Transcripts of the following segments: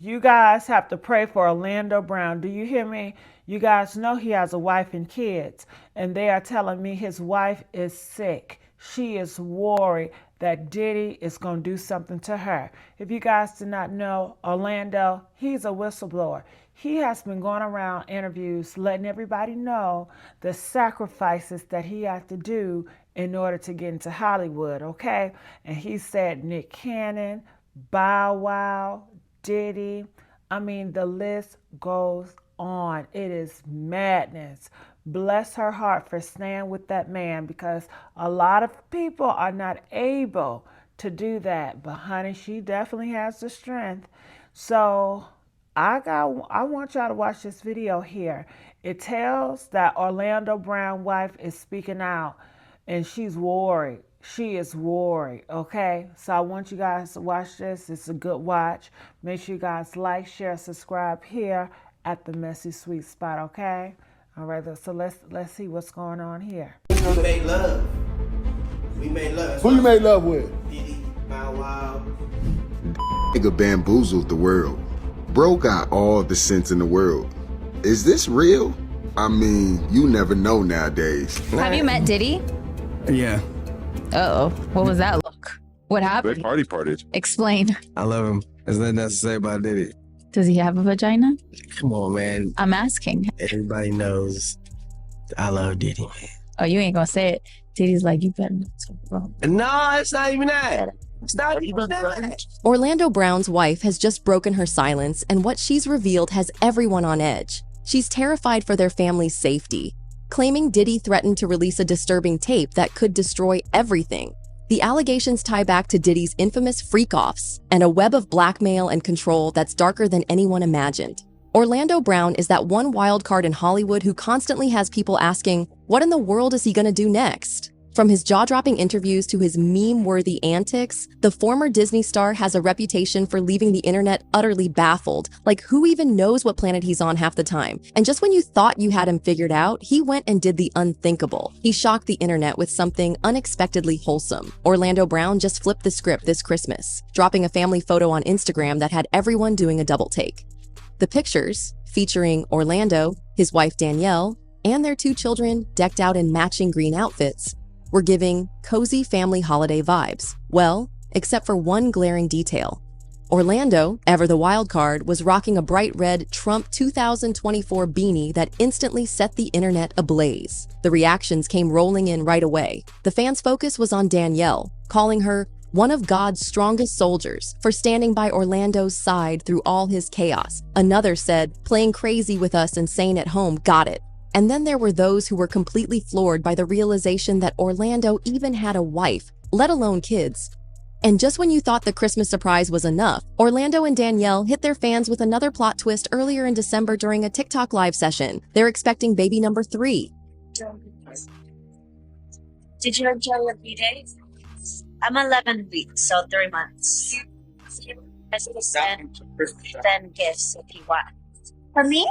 You guys have to pray for Orlando Brown. Do you hear me? You guys know he has a wife and kids, and they are telling me his wife is sick. She is worried that Diddy is going to do something to her. If you guys do not know, Orlando, he's a whistleblower. He has been going around interviews letting everybody know the sacrifices that he had to do in order to get into Hollywood, okay? And he said Nick Cannon, Bow Wow, Diddy. I mean, the list goes on. It is madness. Bless her heart for staying with that man, because a lot of people are not able to do that. But honey, she definitely has the strength. So I want y'all to watch this video here. It tells that Orlando Brown wife is speaking out, and she's worried. She is worried, okay? So I want you guys to watch this. It's a good watch. Make sure you guys like, share, subscribe here at the Messy Sweet Spot, okay? All right, so let's see what's going on here. We made love. We made love. Who you made love with? Diddy, Bow Wow. Nigga bamboozled the world. Bro got all the sense in the world. Is this real? I mean, you never know nowadays. Have you met Diddy? Yeah. Uh-oh. What was that look? What happened? They partied. Explain. I love him. There's nothing else to say about Diddy. Does he have a vagina? Come on, man. I'm asking. Everybody knows I love Diddy, man. Oh, you ain't gonna say it. Diddy's like, you better not talk about it. No, it's not even that. It's not even that. Orlando Brown's wife has just broken her silence, and what she's revealed has everyone on edge. She's terrified for their family's safety, claiming Diddy threatened to release a disturbing tape that could destroy everything. The allegations tie back to Diddy's infamous freak-offs and a web of blackmail and control that's darker than anyone imagined. Orlando Brown is that one wild card in Hollywood who constantly has people asking, what in the world is he gonna do next? From his jaw-dropping interviews to his meme-worthy antics, the former Disney star has a reputation for leaving the internet utterly baffled, like who even knows what planet he's on half the time. And just when you thought you had him figured out, he went and did the unthinkable. He shocked the internet with something unexpectedly wholesome. Orlando Brown just flipped the script this Christmas, dropping a family photo on Instagram that had everyone doing a double take. The pictures, featuring Orlando, his wife Danielle, and their 2 children decked out in matching green outfits, were giving cozy family holiday vibes. Well, except for one glaring detail. Orlando, ever the wild card, was rocking a bright red Trump 2024 beanie that instantly set the internet ablaze. The reactions came rolling in right away. The fans' focus was on Danielle, calling her one of God's strongest soldiers for standing by Orlando's side through all his chaos. Another said, playing crazy with us and saying at home, got it. And then there were those who were completely floored by the realization that Orlando even had a wife, let alone kids. And just when you thought the Christmas surprise was enough, Orlando and Danielle hit their fans with another plot twist earlier in December during a TikTok live session. They're expecting baby number 3. Did you enjoy your B-Days? I'm 11 weeks, so 3 months. Send gifts if you want. For me?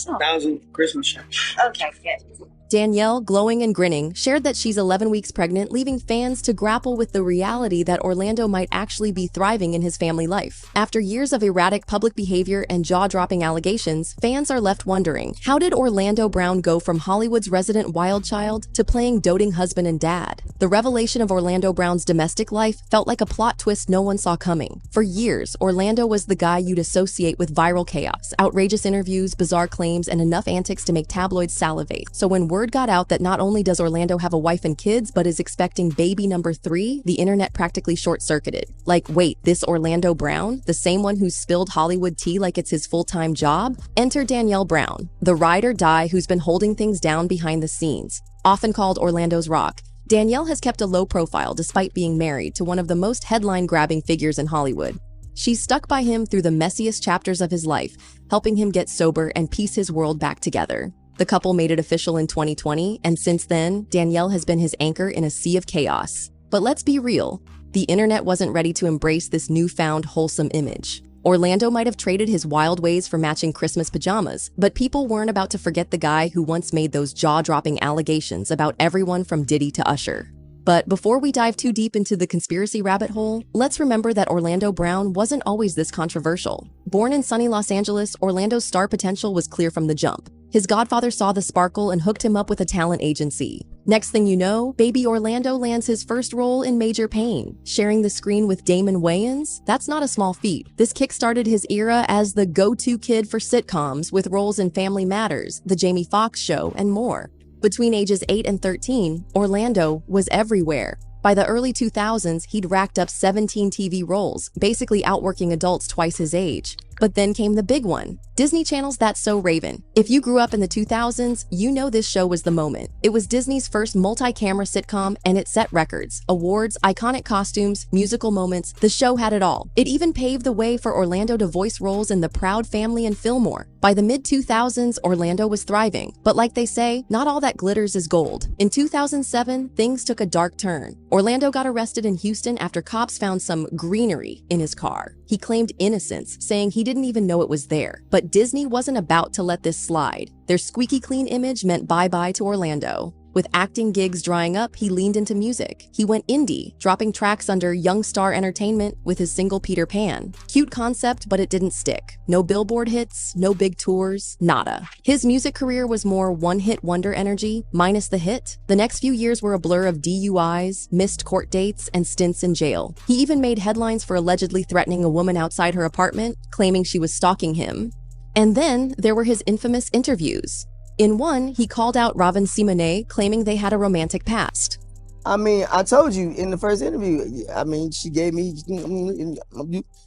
1,000 Christmas checks. Okay, good. Danielle, glowing and grinning, shared that she's 11 weeks pregnant, leaving fans to grapple with the reality that Orlando might actually be thriving in his family life. After years of erratic public behavior and jaw-dropping allegations, fans are left wondering, how did Orlando Brown go from Hollywood's resident wild child to playing doting husband and dad? The revelation of Orlando Brown's domestic life felt like a plot twist no one saw coming. For years, Orlando was the guy you'd associate with viral chaos, outrageous interviews, bizarre claims, and enough antics to make tabloids salivate. So when word got out that not only does Orlando have a wife and kids, but is expecting baby number 3, the internet practically short-circuited. Like, wait, this Orlando Brown? The same one who spilled Hollywood tea like it's his full-time job? Enter Danielle Brown, the ride or die who's been holding things down behind the scenes. Often called Orlando's Rock, Danielle has kept a low profile despite being married to one of the most headline-grabbing figures in Hollywood. She's stuck by him through the messiest chapters of his life, helping him get sober and piece his world back together. The couple made it official in 2020, and since then, Danielle has been his anchor in a sea of chaos. But let's be real, the internet wasn't ready to embrace this newfound wholesome image. Orlando might have traded his wild ways for matching Christmas pajamas, but people weren't about to forget the guy who once made those jaw-dropping allegations about everyone from Diddy to Usher. But before we dive too deep into the conspiracy rabbit hole, let's remember that Orlando Brown wasn't always this controversial. Born in sunny Los Angeles, Orlando's star potential was clear from the jump. His godfather saw the sparkle and hooked him up with a talent agency. Next thing you know, baby Orlando lands his first role in Major Payne. Sharing the screen with Damon Wayans? That's not a small feat. This kickstarted his era as the go-to kid for sitcoms, with roles in Family Matters, The Jamie Foxx Show, and more. Between ages 8 and 13, Orlando was everywhere. By the early 2000s, he'd racked up 17 TV roles, basically outworking adults twice his age. But then came the big one, Disney Channel's That's So Raven. If you grew up in the 2000s, you know this show was the moment. It was Disney's first multi-camera sitcom, and it set records, awards, iconic costumes, musical moments. The show had it all. It even paved the way for Orlando to voice roles in The Proud Family and Fillmore. By the mid-2000s, Orlando was thriving. But like they say, not all that glitters is gold. In 2007, things took a dark turn. Orlando got arrested in Houston after cops found some greenery in his car. He claimed innocence, saying he didn't even know it was there. But Disney wasn't about to let this slide. Their squeaky clean image meant bye-bye to Orlando. With acting gigs drying up, he leaned into music. He went indie, dropping tracks under Young Star Entertainment with his single Peter Pan. Cute concept, but it didn't stick. No Billboard hits, no big tours, nada. His music career was more one-hit wonder energy, minus the hit. The next few years were a blur of DUIs, missed court dates, and stints in jail. He even made headlines for allegedly threatening a woman outside her apartment, claiming she was stalking him. And then there were his infamous interviews. In one, he called out Robin Simonet, claiming they had a romantic past. I mean, I told you in the first interview. I mean, she gave me, and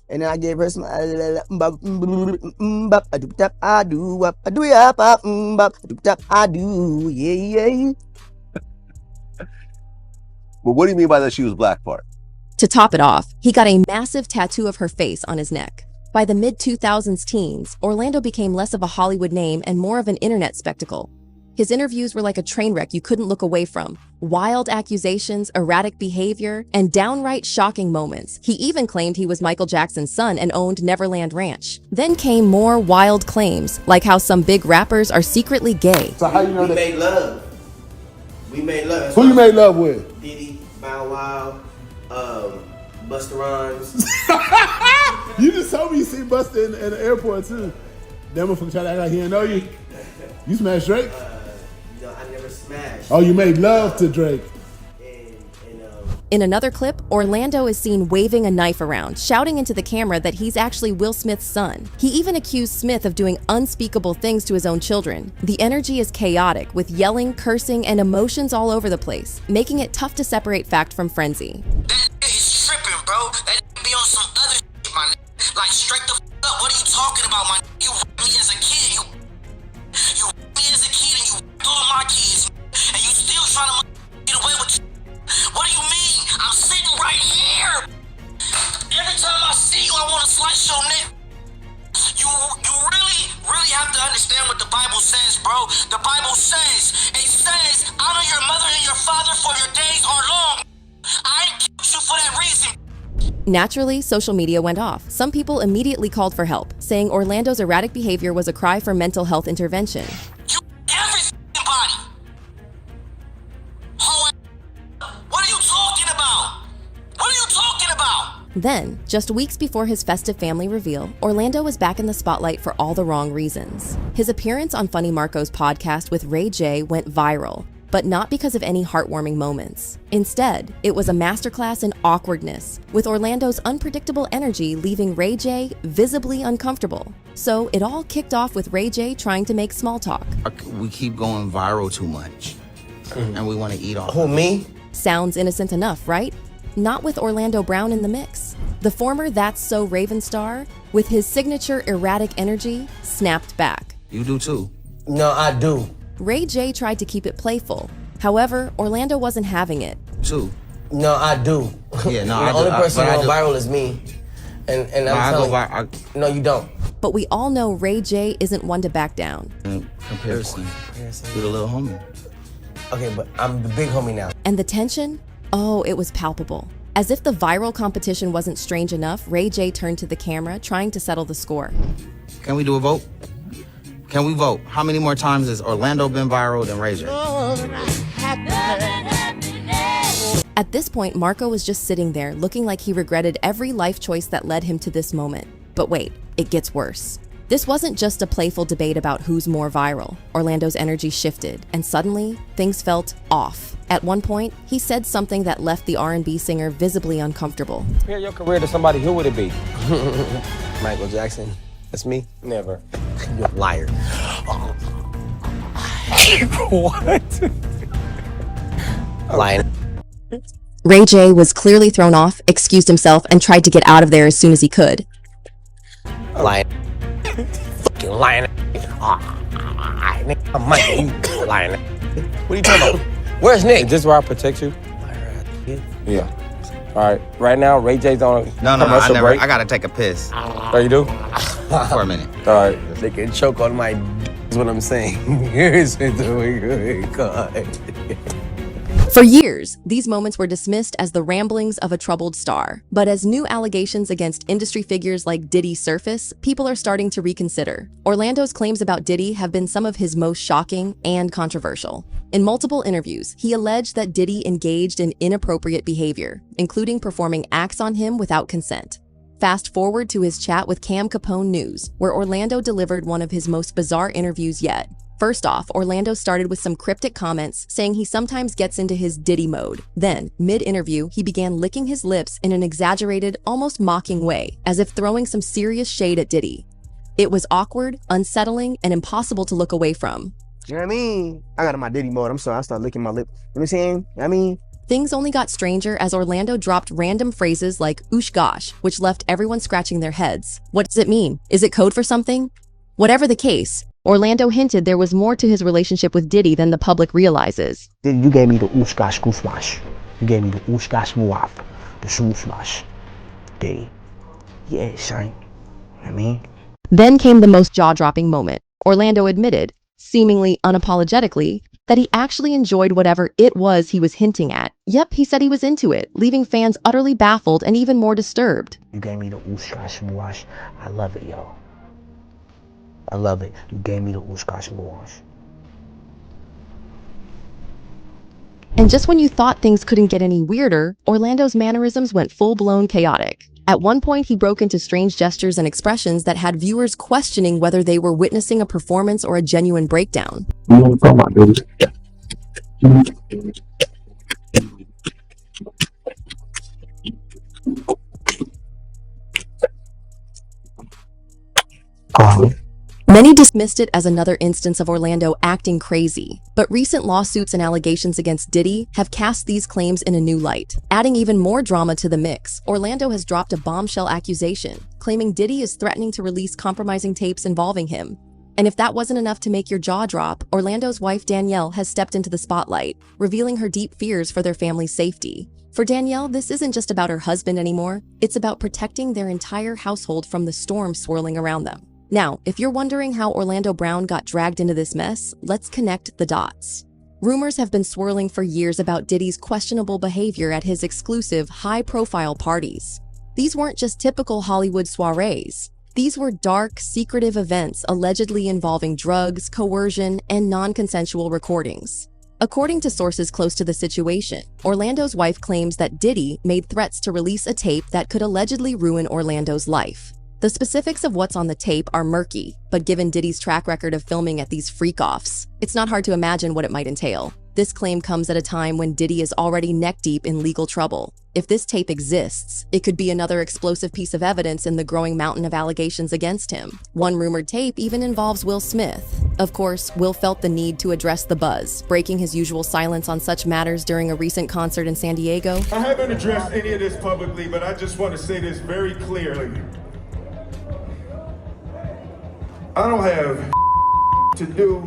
then I gave her some. I do, yeah. But what do you mean by that she was black part? To top it off, he got a massive tattoo of her face on his neck. By the mid-2000s teens, Orlando became less of a Hollywood name and more of an internet spectacle. His interviews were like a train wreck you couldn't look away from. Wild accusations, erratic behavior, and downright shocking moments. He even claimed he was Michael Jackson's son and owned Neverland Ranch. Then came more wild claims, like how some big rappers are secretly gay. So how you know that? We made love. We made love. Who you made love with? Diddy, Bow Wow, Busta Rhymes. You just told me you see Busta in the airport too. That motherfucker try to act like he didn't know you. You smashed Drake? No, I never smashed. Oh, you made love to Drake. In another clip, Orlando is seen waving a knife around, shouting into the camera that he's actually Will Smith's son. He even accused Smith of doing unspeakable things to his own children. The energy is chaotic, with yelling, cursing, and emotions all over the place, making it tough to separate fact from frenzy. That is tripping, bro. That be on some other shit, my nigga. Like, straight the f up. What are you talking about, my nigga? You raped me as a kid. You raped me as a kid, and you raped all my kids, and you still trying to get away with it. What do you mean? I'm sitting right here. Every time I see you, I want to slice your neck. You really have to understand what the Bible says, bro. The Bible says, it says, honor your mother and your father for your days are long. I ain't killed you for that reason. Naturally, social media went off. Some people immediately called for help, saying Orlando's erratic behavior was a cry for mental health intervention. You everybody. What are you talking about? What are you talking about? Then, just weeks before his festive family reveal, Orlando was back in the spotlight for all the wrong reasons. His appearance on Funny Marco's podcast with Ray J went viral, but not because of any heartwarming moments. Instead, it was a masterclass in awkwardness, with Orlando's unpredictable energy leaving Ray J visibly uncomfortable. So it all kicked off with Ray J trying to make small talk. We keep going viral too much, and we want to eat off. Who, me? Sounds innocent enough, right? Not with Orlando Brown in the mix. The former That's So Raven star, with his signature erratic energy, snapped back. You do too. No, I do. Ray J tried to keep it playful. However, Orlando wasn't having it. Too. No, I do. Yeah, no, The only person going viral is me. And I'm telling you. No, you don't. But we all know Ray J isn't one to back down. Comparison. You're the little homie. Okay, but I'm the big homie now. And the tension? Oh, it was palpable. As if the viral competition wasn't strange enough, Ray J turned to the camera, trying to settle the score. Can we do a vote? Can we vote? How many more times has Orlando been viral than Ray J? At this point, Marco was just sitting there, looking like he regretted every life choice that led him to this moment. But wait, it gets worse. This wasn't just a playful debate about who's more viral. Orlando's energy shifted, and suddenly, things felt off. At one point, he said something that left the R&B singer visibly uncomfortable. Compare your career to somebody, who would it be? Michael Jackson. That's me. Never. You're a liar. What? Lying. Ray J was clearly thrown off, excused himself, and tried to get out of there as soon as he could. Lying. Fucking lying. I'm Michael. You lying. What are you talking about? Where's Nick? Is this where I protect you? Yeah. All right. Right now, Ray J's on No, commercial break. I gotta take a piss Oh, you do? for a minute. All right. They can choke on my is what I'm saying. Here's the God. For years, these moments were dismissed as the ramblings of a troubled star. But as new allegations against industry figures like Diddy surface, people are starting to reconsider. Orlando's claims about Diddy have been some of his most shocking and controversial. In multiple interviews, he alleged that Diddy engaged in inappropriate behavior, including performing acts on him without consent. Fast forward to his chat with Cam Capone News, where Orlando delivered one of his most bizarre interviews yet. First off, Orlando started with some cryptic comments saying he sometimes gets into his Diddy mode. Then, mid-interview, he began licking his lips in an exaggerated, almost mocking way, as if throwing some serious shade at Diddy. It was awkward, unsettling, and impossible to look away from. You know what I mean? I got in my Diddy mode. I'm sorry, I started licking my lip. You know what I'm saying? I mean, Things only got stranger as Orlando dropped random phrases like "oosh gosh," which left everyone scratching their heads. What does it mean? Is it code for something? Whatever the case, Orlando hinted there was more to his relationship with Diddy than the public realizes. Diddy, you gave me the oosh gosh goof mash. You gave me the oosh gosh muaf. The smoosh mash. Diddy. Yeah, son. You know what I mean? Then came the most jaw-dropping moment. Orlando admitted, seemingly unapologetically, that he actually enjoyed whatever it was he was hinting at. Yep, he said he was into it, leaving fans utterly baffled and even more disturbed. You gave me the oosh gosh muash. I love it, yo. I love it. You gave me the oosh gosh muash. And just when you thought things couldn't get any weirder, Orlando's mannerisms went full-blown chaotic. At one point, he broke into strange gestures and expressions that had viewers questioning whether they were witnessing a performance or a genuine breakdown. Many dismissed it as another instance of Orlando acting crazy, but recent lawsuits and allegations against Diddy have cast these claims in a new light. Adding even more drama to the mix, Orlando has dropped a bombshell accusation, claiming Diddy is threatening to release compromising tapes involving him. And if that wasn't enough to make your jaw drop, Orlando's wife Danielle has stepped into the spotlight, revealing her deep fears for their family's safety. For Danielle, this isn't just about her husband anymore, it's about protecting their entire household from the storm swirling around them. Now, if you're wondering how Orlando Brown got dragged into this mess, let's connect the dots. Rumors have been swirling for years about Diddy's questionable behavior at his exclusive, high-profile parties. These weren't just typical Hollywood soirees. These were dark, secretive events allegedly involving drugs, coercion, and non-consensual recordings. According to sources close to the situation, Orlando's wife claims that Diddy made threats to release a tape that could allegedly ruin Orlando's life. The specifics of what's on the tape are murky, but given Diddy's track record of filming at these freak-offs, it's not hard to imagine what it might entail. This claim comes at a time when Diddy is already neck-deep in legal trouble. If this tape exists, it could be another explosive piece of evidence in the growing mountain of allegations against him. One rumored tape even involves Will Smith. Of course, Will felt the need to address the buzz, breaking his usual silence on such matters during a recent concert in San Diego. I haven't addressed any of this publicly, but I just want to say this very clearly. I don't have to do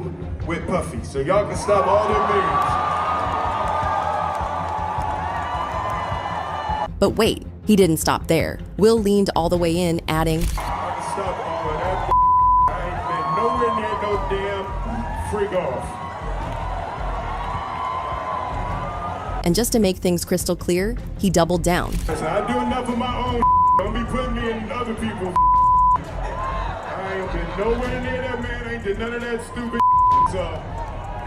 with Puffy, so y'all can stop all their meetings. But wait, he didn't stop there. Will leaned all the way in, adding, I can stop all of that. I ain't been nowhere near no damn freak off. and just to make things crystal clear, he doubled down. Listen, I do enough of my own. Don't be putting me in other people's. I ain't been nowhere near that man. I ain't did none of that stupid. So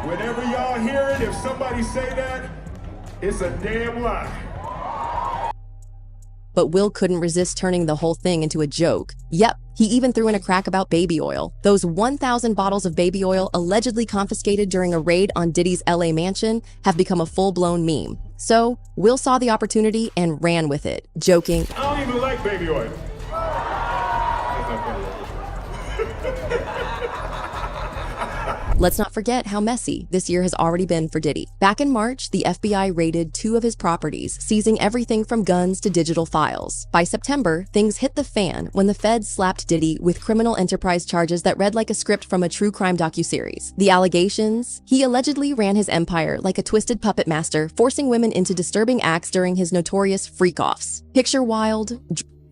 whenever y'all hear it, if somebody say that, it's a damn lie. But Will couldn't resist turning the whole thing into a joke. Yep, He even threw in a crack about baby oil. Those 1,000 bottles of baby oil allegedly confiscated during a raid on Diddy's LA mansion have become a full-blown meme. So, Will saw the opportunity and ran with it, joking, I don't even like baby oil. Let's not forget how messy this year has already been for Diddy. Back in March, the FBI raided 2 of his properties, seizing everything from guns to digital files. By September, things hit the fan when the feds slapped Diddy with criminal enterprise charges that read like a script from a true crime docuseries. The allegations? He allegedly ran his empire like a twisted puppet master, forcing women into disturbing acts during his notorious freak-offs. Picture wild,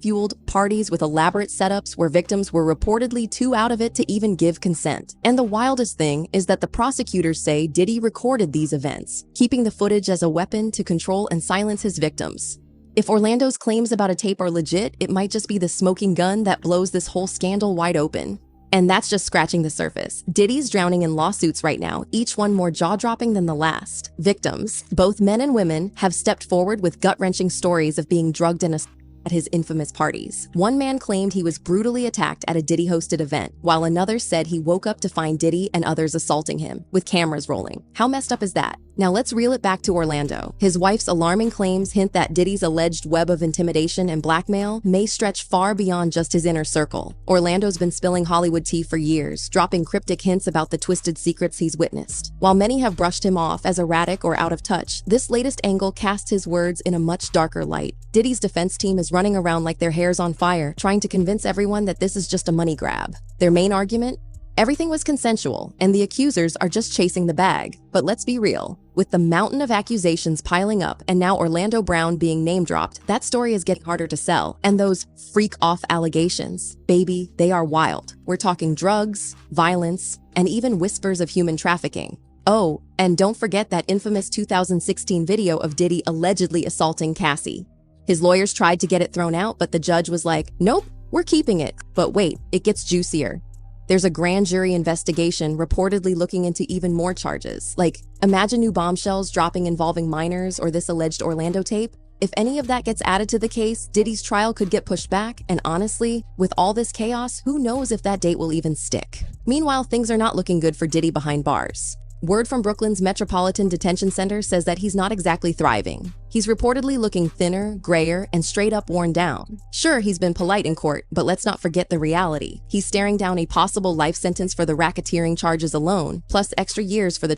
fueled parties with elaborate setups where victims were reportedly too out of it to even give consent. And the wildest thing is that the prosecutors say Diddy recorded these events, keeping the footage as a weapon to control and silence his victims. If Orlando's claims about a tape are legit, it might just be the smoking gun that blows this whole scandal wide open. And that's just scratching the surface. Diddy's drowning in lawsuits right now, each one more jaw-dropping than the last. Victims, both men and women, have stepped forward with gut-wrenching stories of being drugged and assaulted at his infamous parties. One man claimed he was brutally attacked at a Diddy-hosted event, while another said he woke up to find Diddy and others assaulting him, with cameras rolling. How messed up is that? Now let's reel it back to Orlando. His wife's alarming claims hint that Diddy's alleged web of intimidation and blackmail may stretch far beyond just his inner circle. Orlando's been spilling Hollywood tea for years, dropping cryptic hints about the twisted secrets he's witnessed. While many have brushed him off as erratic or out of touch, this latest angle casts his words in a much darker light. Diddy's defense team is running around like their hair's on fire, trying to convince everyone that this is just a money grab. Their main argument? Everything was consensual, and the accusers are just chasing the bag. But let's be real. With the mountain of accusations piling up, and now Orlando Brown being name-dropped, that story is getting harder to sell. And those freak-off allegations, baby, they are wild. We're talking drugs, violence, and even whispers of human trafficking. Oh, and don't forget that infamous 2016 video of Diddy allegedly assaulting Cassie. His lawyers tried to get it thrown out, but the judge was like, nope, we're keeping it. But wait, it gets juicier. There's a grand jury investigation reportedly looking into even more charges. Like, imagine new bombshells dropping involving minors or this alleged Orlando tape. If any of that gets added to the case, Diddy's trial could get pushed back, and honestly, with all this chaos, who knows if that date will even stick. Meanwhile, things are not looking good for Diddy behind bars. Word from Brooklyn's Metropolitan Detention Center says that he's not exactly thriving. He's reportedly looking thinner, grayer, and straight up worn down. Sure, he's been polite in court, but let's not forget the reality. He's staring down a possible life sentence for the racketeering charges alone, plus extra years for the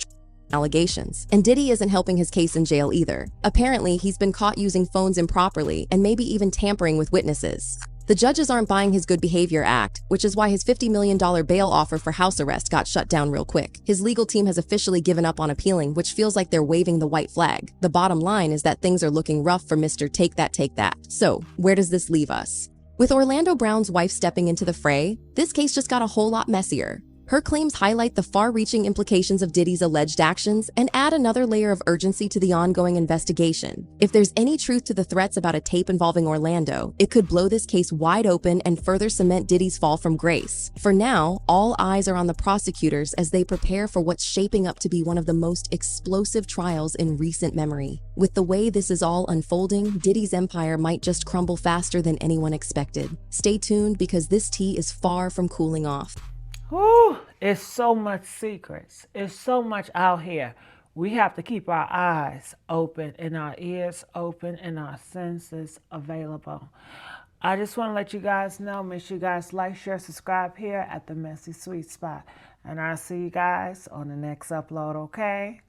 allegations. And Diddy isn't helping his case in jail either. Apparently, he's been caught using phones improperly and maybe even tampering with witnesses. The judges aren't buying his good behavior act, which is why his $50 million bail offer for house arrest got shut down real quick. His legal team has officially given up on appealing, which feels like they're waving the white flag. The bottom line is that things are looking rough for Mr. Take That, Take That. So, where does this leave us? With Orlando Brown's wife stepping into the fray, this case just got a whole lot messier. Her claims highlight the far-reaching implications of Diddy's alleged actions and add another layer of urgency to the ongoing investigation. If there's any truth to the threats about a tape involving Orlando, it could blow this case wide open and further cement Diddy's fall from grace. For now, all eyes are on the prosecutors as they prepare for what's shaping up to be one of the most explosive trials in recent memory. With the way this is all unfolding, Diddy's empire might just crumble faster than anyone expected. Stay tuned because this tea is far from cooling off. Whew, it's so much secrets. It's so much out here. We have to keep our eyes open and our ears open and our senses available. I just want to let you guys know, make sure you guys like, share, subscribe here at the Messy Sweet Spot. And I'll see you guys on the next upload, okay?